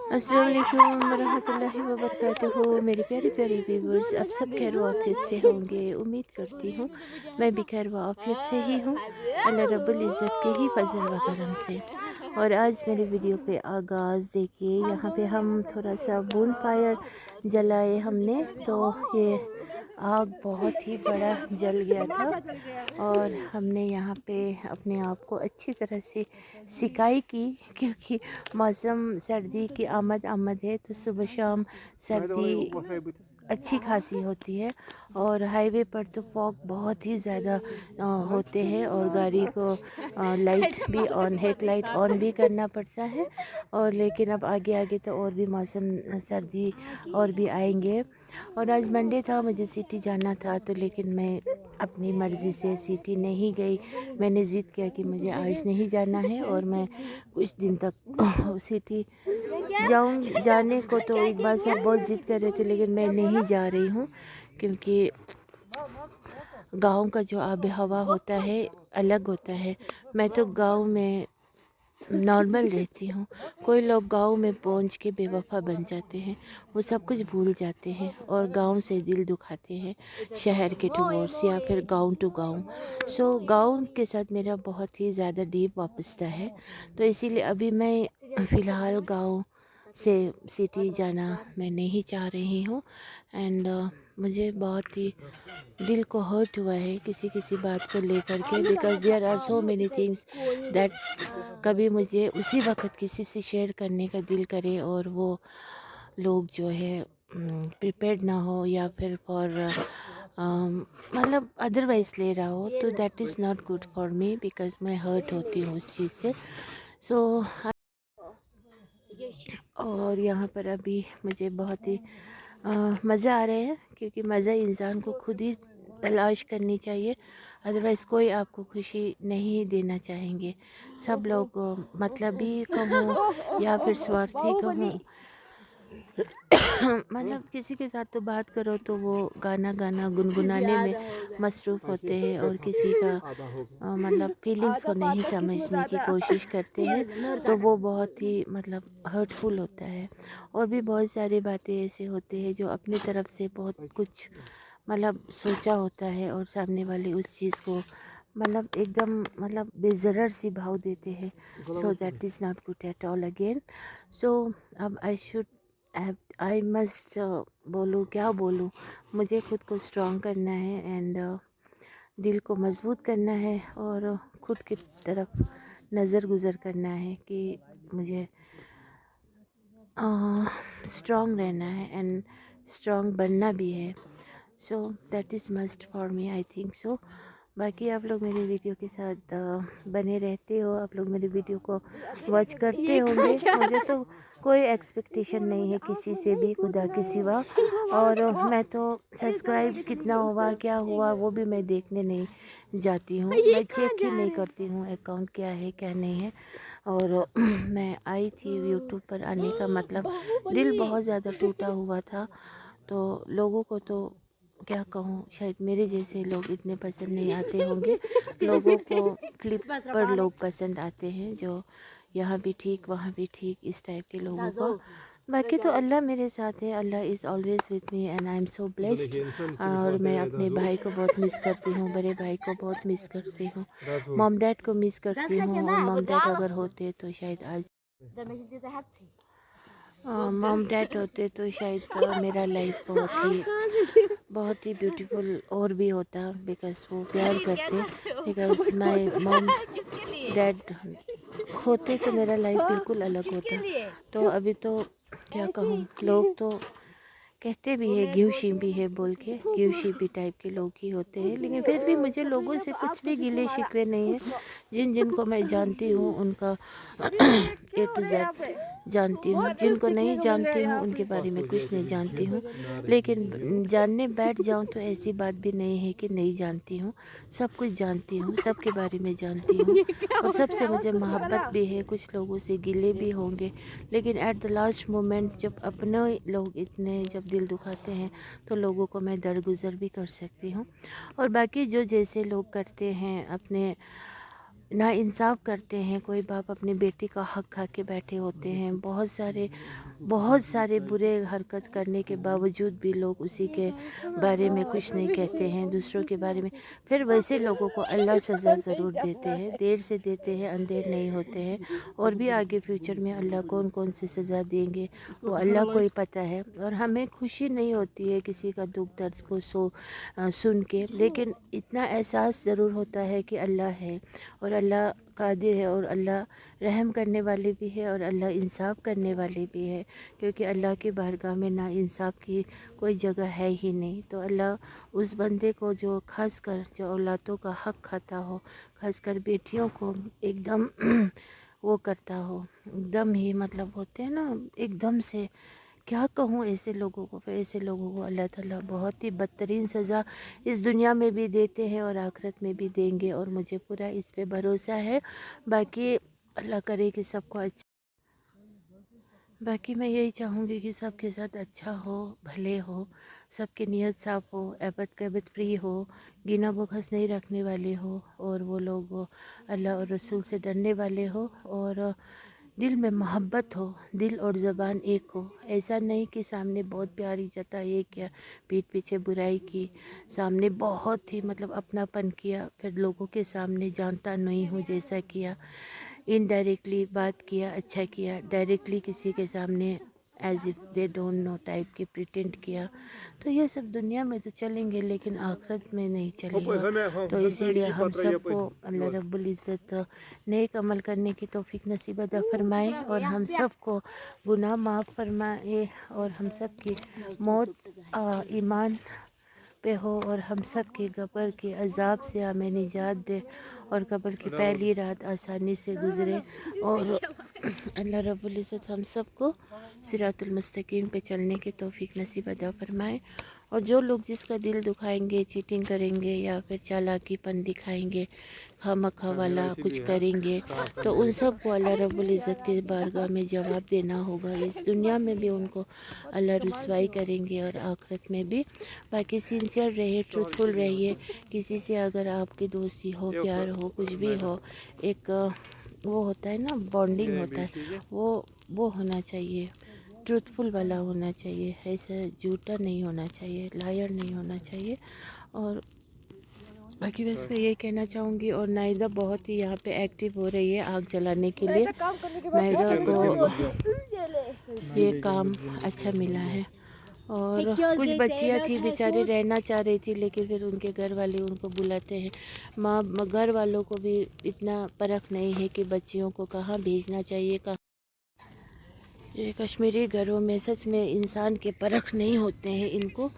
अस्सलाम वालेकुम वरहमतुल्लाहि वबरकातुहू। मेरे प्यारे प्यारे व्यूवर्स, आप सब खैर वाफियत से होंगे। उम्मीद करती हूँ मैं भी खैर वाफियत से ही हूँ, अल्लाह रब्बुल इज़्ज़त के ही फजल व करम से। और आज मेरे वीडियो के आगाज़ देखिए, यहाँ पे हम थोड़ा सा बोन फायर जलाए हमने, तो ये आग बहुत ही बड़ा जल गया था और हमने यहाँ पे अपने आप को अच्छी तरह से सिकाई की, क्योंकि मौसम सर्दी की आमद है, तो सुबह शाम सर्दी अच्छी खासी होती है। और हाईवे पर तो फॉग बहुत ही ज़्यादा होते हैं और गाड़ी को लाइट भी ऑन, हेडलाइट ऑन भी करना पड़ता है। और लेकिन अब आगे आगे तो और भी मौसम सर्दी और भी आएंगे। और आज मंडे था, मुझे सिटी जाना था, तो लेकिन मैं अपनी मर्ज़ी से सिटी नहीं गई। मैंने ज़िद किया कि मुझे आज नहीं जाना है और मैं कुछ दिन तक सिटी जाने को तो एक बार सब बहुत ज़िद कर रहे थे, लेकिन मैं नहीं जा रही हूँ, क्योंकि गांव का जो आब हवा होता है अलग होता है। मैं तो गांव में नॉर्मल रहती हूँ। कोई लोग गांव में पहुँच के बेवफा बन जाते हैं, वो सब कुछ भूल जाते हैं और गांव से दिल दुखाते हैं, शहर के टुवर्ड्स या फिर गांव टू गांव। सो गांव के साथ मेरा बहुत ही ज़्यादा डीप वाबस्ता है, तो इसीलिए अभी मैं फ़िलहाल गांव से सिटी जाना मैं नहीं चाह रही हूँ। एंड मुझे बहुत ही दिल को हर्ट हुआ है किसी किसी बात को लेकर के, because there are so many things that कभी मुझे उसी वक्त किसी से शेयर करने का दिल करे और वो लोग जो है प्रिपेयर्ड ना हो या फिर फॉर मतलब अदरवाइज़ ले रहा हो, तो that is not good for me, because मैं हर्ट होती हूँ उस चीज़ से। सो और यहाँ पर अभी मुझे बहुत ही मज़ा आ रहे हैं, क्योंकि मज़ा इंसान को खुद ही तलाश करनी चाहिए, अदरवाइज़ कोई आपको खुशी नहीं देना चाहेंगे। सब लोग मतलबी कहूँ या फिर स्वार्थी कहूँ, मतलब किसी के साथ तो बात करो तो वो गाना गाना गुनगुनाने में मसरूफ़ होते हैं और किसी का मतलब फीलिंग्स को नहीं समझने की कोशिश करते हैं, तो वो बहुत ही मतलब हर्टफुल होता है। और भी बहुत सारी बातें ऐसे होते हैं जो अपनी तरफ से बहुत कुछ मतलब सोचा होता है और सामने वाले उस चीज़ को मतलब एकदम मतलब बेज़रर सी भाव देते हैं। So that is not good at all again. So अब आई मस्ट बोलूँ क्या बोलूँ, मुझे खुद को स्ट्रॉन्ग करना है एंड दिल को मज़बूत करना है और खुद की तरफ नज़र गुज़र करना है कि मुझे स्ट्रॉन्ग रहना है एंड स्ट्रॉन्ग बनना भी है। सो that is must for me, I think so. बाकी आप लोग मेरे वीडियो के साथ बने रहते हो, आप लोग मेरे वीडियो को वॉच करते होंगे। मुझे तो कोई एक्सपेक्टेशन नहीं है किसी से भी, खुदा के सिवा। और मैं तो सब्सक्राइब कितना हुआ क्या हुआ वो भी मैं देखने नहीं जाती हूँ, मैं चेक ही नहीं करती हूँ अकाउंट क्या है क्या नहीं है। और मैं आई थी यूट्यूब पर आने का मतलब दिल बहुत ज़्यादा टूटा हुआ था, तो लोगों को तो क्या कहूँ, शायद मेरे जैसे लोग इतने पसंद नहीं आते होंगे। लोगों को फ्लिप पर लोग पसंद आते हैं, जो यहाँ भी ठीक वहाँ भी ठीक, इस टाइप के लोगों को। बाकी तो अल्लाह मेरे साथ है, अल्लाह is always with me and I am so blessed. और मैं अपने भाई को बहुत मिस करती हूँ, बड़े भाई को बहुत मिस करती हूँ, मॉम डैड को मिस करती हूँ। और मॉम डैड अगर होते तो शायद आज मॉम डैड होते तो शायद मेरा लाइफ बहुत ही ब्यूटीफुल और भी होता, बिकॉज वो प्यार करते। बिकॉज माय मॉम डैड होते तो मेरा लाइफ बिल्कुल अलग होता। तो अभी तो क्या कहूँ, लोग तो कहते भी है घिव भी है बोल के, घिव भी टाइप के लोग ही होते हैं, लेकिन फिर भी मुझे लोगों से कुछ भी गिले शिकवे नहीं है। जिन जिनको मैं जानती हूँ उनका ए टू जेड जानती हूँ, जिनको नहीं जानती हूँ उनके बारे में कुछ नहीं जानती हूँ। लेकिन जानने बैठ जाऊँ तो ऐसी बात भी नहीं है कि नहीं जानती हूँ, सब कुछ जानती हूँ, सबके बारे में जानती हूँ और सबसे मुझे मोहब्बत भी है। कुछ लोगों से गिले भी होंगे, लेकिन एट द लास्ट मोमेंट जब अपने लोग इतने जब दिल दुखाते हैं तो लोगों को मैं दरगुजर भी कर सकती हूँ। और बाकी जो जैसे लोग करते हैं अपने नाइंसाफ़ करते हैं, कोई बाप अपनी बेटी का हक़ खा के बैठे होते हैं। बहुत सारे बुरे हरकत करने के बावजूद भी लोग उसी के बारे में कुछ नहीं कहते हैं, दूसरों के बारे में। फिर वैसे लोगों को अल्लाह सज़ा ज़रूर देते हैं, देर से देते हैं, अंधेर नहीं होते हैं। और भी आगे फ्यूचर में अल्लाह कौन कौन सी सज़ा देंगे वो अल्लाह को ही पता है। और हमें खुशी नहीं होती है किसी का दुख दर्द को सुन के, लेकिन इतना एहसास ज़रूर होता है कि अल्लाह है और अल्लाह कादिर है और अल्लाह रहम करने वाले भी है और अल्लाह इंसाफ़ करने वाले भी है। क्योंकि अल्लाह की बारगाह में ना इंसाफ़ की कोई जगह है ही नहीं। तो अल्लाह उस बंदे को जो खास कर जो औलादों का हक़ खाता हो, खास कर बेटियों को एकदम वो करता हो, एकदम ही मतलब होते हैं ना एकदम से, क्या कहूँ ऐसे लोगों को। फिर ऐसे लोगों को अल्लाह ताला बहुत ही बदतरीन सज़ा इस दुनिया में भी देते हैं और आखिरत में भी देंगे, और मुझे पूरा इस पे भरोसा है। बाकी अल्लाह करे कि सबको अच्छा, बाकी मैं यही चाहूँगी कि सबके साथ अच्छा हो, भले हो, सबकी नीयत साफ़ हो, ऐबत गैबत फ्री हो, गिना बखस नहीं रखने वाले हो, और वो लोग अल्लाह और रसूल से डरने वाले हो, और दिल में मोहब्बत हो, दिल और ज़बान एक हो। ऐसा नहीं कि सामने बहुत प्यारी जताई या पीठ पीछे बुराई की, सामने बहुत ही मतलब अपनापन किया, फिर लोगों के सामने जानता नहीं हूँ जैसा किया, इनडायरेक्टली बात किया, अच्छा किया, डायरेक्टली किसी के सामने as if they don't know type के प्रिटेंड किया। तो ये सब दुनिया में तो चलेंगे लेकिन आखिरत में नहीं चलेगा। तो इसीलिए हम सबको अल्लाह रब्बुल इज़्ज़त नेक अमल करने की तौफीक नसीब अता फ़रमाए, और हम सबको गुनाह माफ़ फरमाए, और हम सब की मौत ईमान पे हो, और हम सब के कब्र के अज़ाब से हमें निजात दे, और कब्र की पहली रात आसानी से गुज़रे, और अल्लाह रब्बुल इज़्ज़त हम सबको सिरातुल मुस्तकीम पे चलने की तौफीक नसीब अता फ़रमाए। और जो लोग जिसका दिल दुखाएंगे, चीटिंग करेंगे या फिर चालाकीपन दिखाएंगे, खामखा वाला कुछ करेंगे, तो उन सब को अल्लाह रब्बुल इज़्ज़त के बारगाह में जवाब देना होगा। इस दुनिया में भी उनको अल्लाह रुसवाई करेंगे और आखिरत में भी। बाकी सिंसियर रहिए, ट्रूथफुल रहिए। किसी से अगर आपकी दोस्ती हो, प्यार हो, कुछ भी हो, एक वो होता है ना, बॉन्डिंग होता है, वो होना चाहिए, ट्रूथफुल वाला होना चाहिए, ऐसा झूठा नहीं होना चाहिए, लायर नहीं होना चाहिए। और बाकी बस मैं ये कहना चाहूँगी। और नाइदा बहुत ही यहाँ पे एक्टिव हो रही है आग जलाने के लिए। नाइदा को ये काम अच्छा मिला है, और कुछ बच्चियाँ थी बेचारे रहना चाह रही थी, लेकिन फिर उनके घर वाले उनको बुलाते हैं। माँ घर वालों को भी इतना परख नहीं है कि बच्चियों को कहाँ भेजना चाहिए, कहाँ। ये कश्मीरी घरों में सच में इंसान के परख नहीं होते हैं इनको,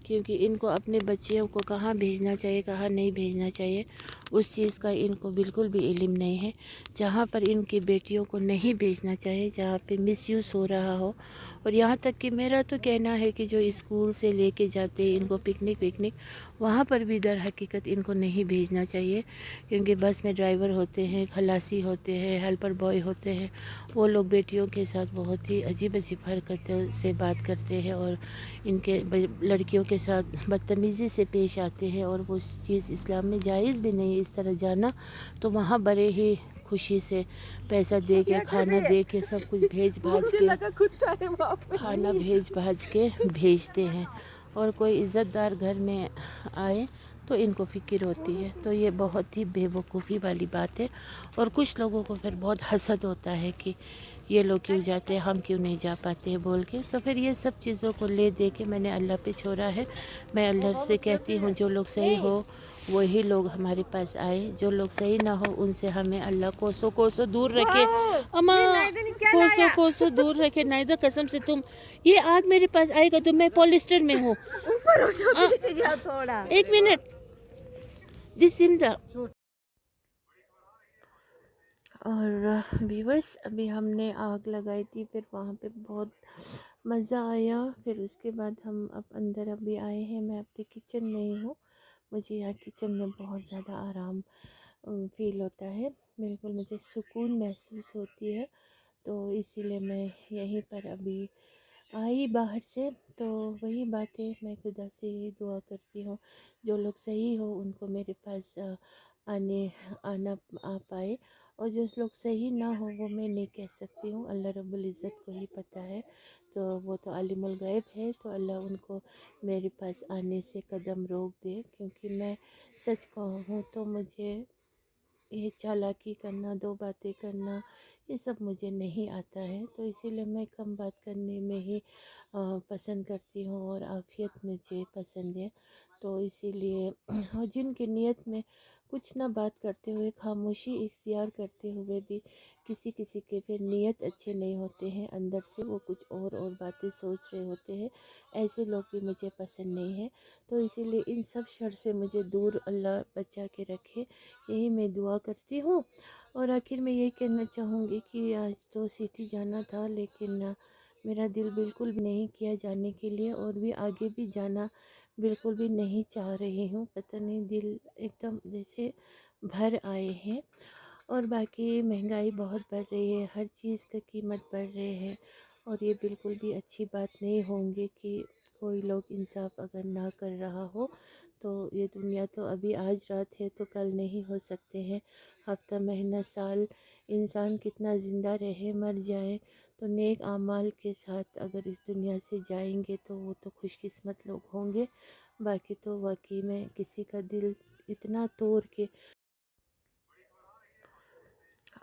क्योंकि इनको अपने बच्चियों को कहाँ भेजना चाहिए, कहाँ नहीं भेजना चाहिए, उस चीज़ का इनको बिल्कुल भी इल्म नहीं है। जहाँ पर इनकी बेटियों को नहीं भेजना चाहिए, जहाँ पे मिसयूज़ हो रहा हो, और यहाँ तक कि मेरा तो कहना है कि जो स्कूल से लेके जाते हैं इनको पिकनिक वहाँ पर भी दर हकीकत इनको नहीं भेजना चाहिए। क्योंकि बस में ड्राइवर होते हैं, खलासी होते हैं, हेल्पर बॉय होते हैं, वो लोग बेटियों के साथ बहुत ही अजीब हरकत से बात करते हैं, और इनके लड़कियों के साथ बदतमीज़ी से पेश आते हैं, और वो चीज़ इस्लाम में जायज़ भी नहीं इस तरह जाना। तो वहाँ बड़े ही खुशी से पैसा दे के, खाना दे के, सब कुछ खाना भेज भाज के भेजते हैं। और कोई इज़्ज़तदार घर में आए तो इनको फ़िक्र होती है। तो ये बहुत ही बेवकूफ़ी वाली बात है। और कुछ लोगों को फिर बहुत हसद होता है कि ये लोग क्यों जाते हैं, हम क्यों नहीं जा पाते हैं बोल के। तो फिर ये सब चीज़ों को ले दे के मैंने अल्लाह पे छोड़ा है। मैं अल्लाह से कहती हूँ जो लोग सही हो वही लोग हमारे पास आए, जो लोग सही ना हो उनसे हमें अल्लाह कोसों दूर रखे। अम्मा कोसों दूर रखे। नाइदा कसम से तुम ये आग मेरे पास आएगा तो मैं पॉलिस्टर में हूँ। थोड़ा 1 मिनट दिस सिमटा। और व्यूवर्स अभी हमने आग लगाई थी, फिर वहाँ पे बहुत मज़ा आया। फिर उसके बाद हम अब अंदर अभी आए हैं, मैं अपने किचन में ही हूँ। मुझे यहाँ किचन में बहुत ज़्यादा आराम फील होता है, बिल्कुल मुझे सुकून महसूस होती है। तो इसीलिए मैं यहीं पर अभी आई बाहर से। तो वही बातें मैं खुदा से ही दुआ करती हूँ, जो लोग सही हो उनको मेरे पास आने आना आ पाए। और जो लोग सही ना हो वो मैं नहीं कह सकती हूँ, अल्लाह रब्बुल इज़्ज़त को ही पता है। तो वो तो आलिमुल गैब है, तो अल्लाह उनको मेरे पास आने से कदम रोक दे, क्योंकि मैं सच कहूँ तो मुझे ये चालाकी करना, दो बातें करना, ये सब मुझे नहीं आता है। तो इसीलिए मैं कम बात करने में ही पसंद करती हूँ, और आफ़ियत मुझे पसंद है। तो इसीलिए और जिनकी नीयत में कुछ ना बात करते हुए, खामोशी इख्तियार करते हुए भी किसी किसी के फिर नीयत अच्छे नहीं होते हैं, अंदर से वो कुछ और बातें सोच रहे होते हैं, ऐसे लोग भी मुझे पसंद नहीं है। तो इसीलिए इन सब शर से मुझे दूर अल्लाह बचा के रखे, यही मैं दुआ करती हूँ। और आखिर में यही कहना चाहूँगी कि आज तो सिटी जाना था, लेकिन मेरा दिल बिल्कुल भी नहीं किया जाने के लिए, और भी आगे भी जाना बिल्कुल भी नहीं चाह रही हूँ। पता नहीं, दिल एकदम जैसे भर आए हैं। और बाकी महंगाई बहुत बढ़ रही है, हर चीज़ का कीमत बढ़ रहे हैं, और ये बिल्कुल भी अच्छी बात नहीं होंगी कि कोई लोग इंसाफ अगर ना कर रहा हो। तो ये दुनिया तो अभी आज रात है तो कल नहीं हो सकते हैं, हफ्ता महीना साल इंसान कितना ज़िंदा रहे मर जाए, तो नेक आमाल के साथ अगर इस दुनिया से जाएंगे तो वो तो खुशकिस्मत लोग होंगे। बाकी तो वाकई में किसी का दिल इतना तोड़ के।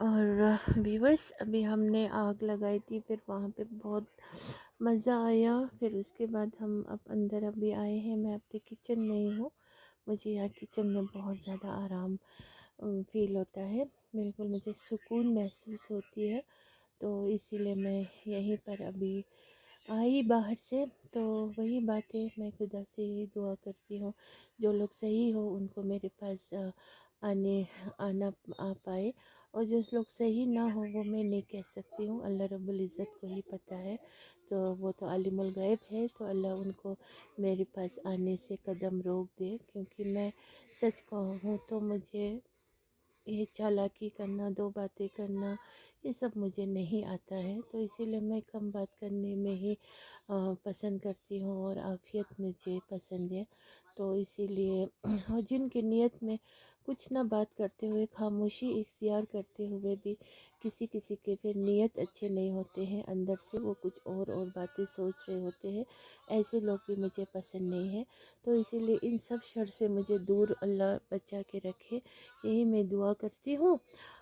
और व्यूवर्स, अभी हमने आग लगाई थी, फिर वहाँ पे बहुत मज़ा आया। फिर उसके बाद हम अब अंदर अभी आए हैं, मैं अपने किचन में ही हूँ। मुझे यहाँ किचन में बहुत ज़्यादा आराम फील होता है, बिल्कुल मुझे सुकून महसूस होती है। तो इसीलिए मैं यहीं पर अभी आई बाहर से। तो वही बातें, मैं खुदा से ही दुआ करती हूँ जो लोग सही हो उनको मेरे पास आने आना आ पाए। और जो लोग सही ना हो वो मैं नहीं कह सकती हूँ, अल्लाह रब्बुल इज़्ज़त को ही पता है। तो वो तो आलिमुल गैब है, तो अल्लाह उनको मेरे पास आने से कदम रोक दे, क्योंकि मैं सच कहूँ तो मुझे ये चालाकी करना, दो बातें करना, ये सब मुझे नहीं आता है। तो इसीलिए मैं कम बात करने में ही पसंद करती हूँ, और आफ़ियत मुझे पसंद है। तो इसीलिए और जिनकी नीयत में कुछ ना बात करते हुए, खामोशी इख्तियार करते हुए भी किसी किसी के फिर नीयत अच्छे नहीं होते हैं, अंदर से वो कुछ और बातें सोच रहे होते हैं, ऐसे लोग भी मुझे पसंद नहीं है। तो इसीलिए इन सब शर से मुझे दूर अल्लाह बचा के रखे, यही मैं दुआ करती हूँ।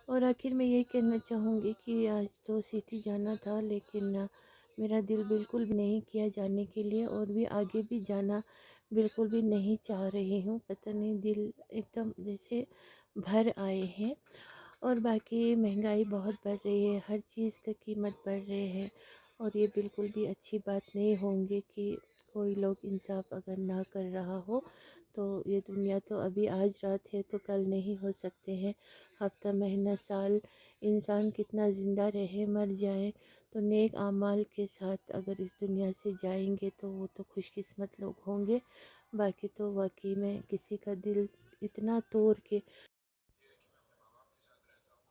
और आखिर में यही कहना चाहूँगी कि आज तो सिटी जाना था, लेकिन मेरा दिल बिल्कुल भी नहीं किया जाने के लिए, और भी आगे भी जाना बिल्कुल भी नहीं चाह रही हूँ। पता नहीं, दिल एकदम जैसे भर आए हैं। और बाकी महंगाई बहुत बढ़ रही है, हर चीज़ का कीमत बढ़ रहे हैं, और ये बिल्कुल भी अच्छी बात नहीं होंगी कि कोई लोग इंसाफ अगर ना कर रहा हो। तो ये दुनिया तो अभी आज रात है तो कल नहीं हो सकते हैं, हफ्ता महीना साल इंसान कितना ज़िंदा रहे मर जाए, तो नेक आमाल के साथ अगर इस दुनिया से जाएंगे तो वो तो खुशकिस्मत लोग होंगे। बाकी तो वाकई में किसी का दिल इतना तोड़ के।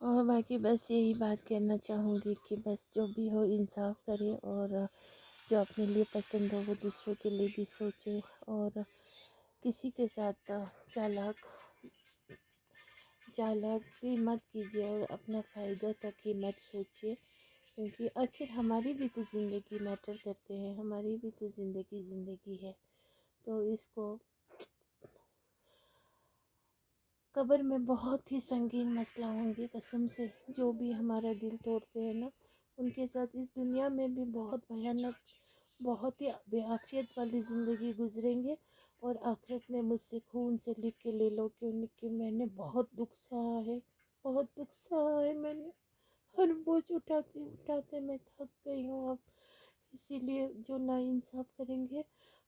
और बाकी बस यही बात कहना चाहूँगी कि बस जो भी हो इंसाफ करे, और जो अपने लिए पसंद हो वो दूसरों के लिए भी सोचे, और किसी के साथ चालाकी मत कीजिए, और अपना फ़ायदा तक ही मत सोचिए, क्योंकि आखिर हमारी भी तो ज़िंदगी मैटर करते हैं, हमारी भी तो ज़िंदगी है। तो इसको कब्र में बहुत ही संगीन मसला होंगे कसम से, जो भी हमारा दिल तोड़ते हैं ना, उनके साथ इस दुनिया में भी बहुत भयानक, बहुत ही बेआफियत वाली ज़िंदगी गुजरेंगे। और आखिरत में मुझसे खून से लिख के ले लो कि मैंने बहुत दुख सहा है, बहुत दुख सहा है मैंने, हर बोझ उठाते उठाते मैं थक गई हूँ अब। इसीलिए जो नाइंसाफ़ करेंगे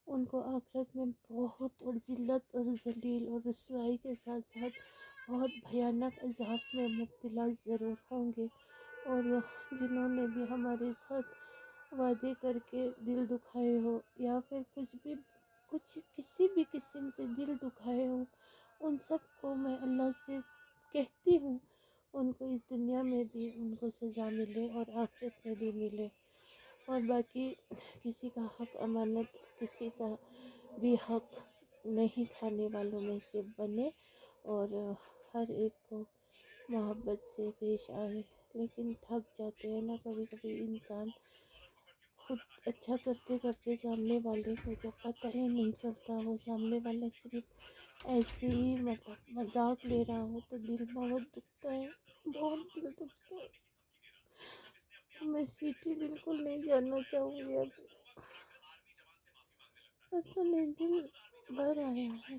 उनको आखिरत में बहुत और ज़िल्लत और ज़लील और रुसवाई के साथ साथ बहुत भयानक अज़ाब में मुब्तला ज़रूर होंगे। और जिन्होंने भी हमारे साथ वादे करके दिल दुखाए हो, या फिर कुछ किसी भी किस्म से दिल दुखाए हो, उन सब को मैं अल्लाह से कहती हूँ उनको इस दुनिया में भी उनको सज़ा मिले और आखिरत में भी मिले। और बाकी किसी का हक अमानत, किसी का भी हक नहीं खाने वालों में से बने। और ہر ایک کو محبت سے پیش آئے، لیکن تھک جاتے ہیں نا کبھی کبھی انسان، خود اچھا کرتے کرتے سامنے والے کو جب پتہ ہی نہیں چلتا، وہ سامنے والا صرف ایسے ہی مطلب مذاق لے رہا ہو تو دل بہت دکھتا ہے، بہت دل دکھتا ہے۔ میں سیٹی بالکل نہیں جاننا چاہوں گی اب، پتہ نہیں دل بھر آیا ہے۔